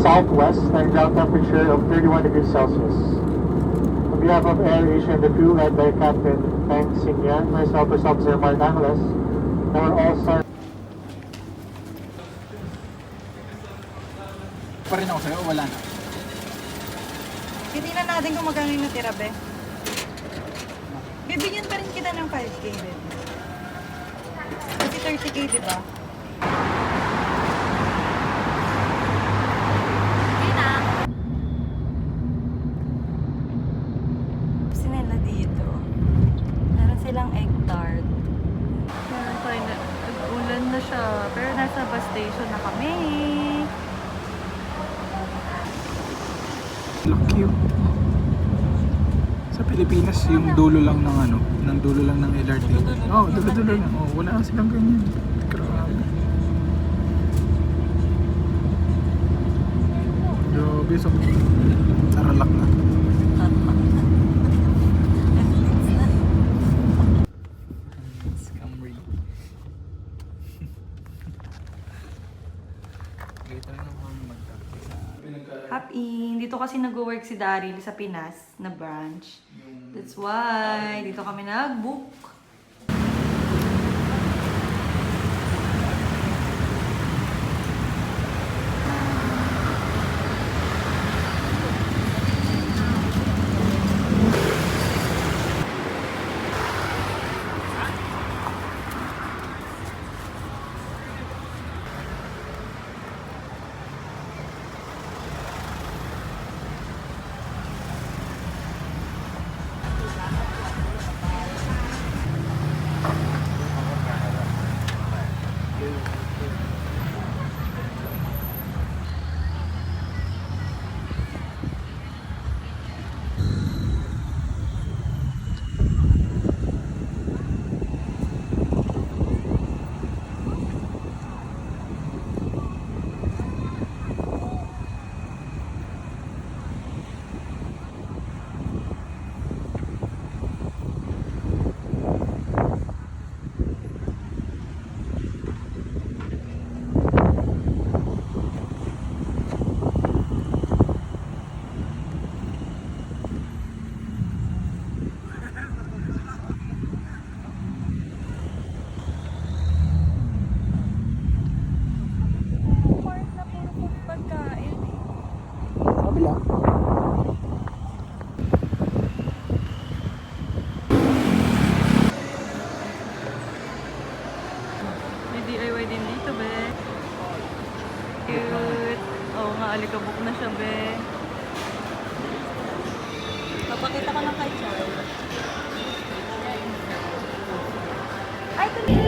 southwest and ground temperature of 31 degrees Celsius. On behalf of AirAsia and the crew led by Captain Peng Xingyan, myself, First Officer Mark Angeles, and our all-star. Pa rin ako sa'yo o wala na? Hindi na natin kung magkano yung natira, be. Bibigyan pa rin kita ng 5K, be. Kasi 30K, di ba? Hindi na. Kasi nila dito. Meron silang egg tart. Meron tayo na, nag-ulan na siya. Pero nasa bus station na kami. Lucky yun. Sa Pilipinas, yung dulo lang ng ano, ng dulo lang ng LRT. Oo, dulo lang. Oh, wala silang ganyan. Grabe. Grabe, so saralak na. Camry. Ito na naman Happy. Dito kasi nag-work si Daryl sa Pinas na branch. That's why dito kami nag-book. Kabila. May DIY din dito, be. Cute. Oo nga, alikabok na siya, be. Papakita ko lang kay Charles. Ay, ito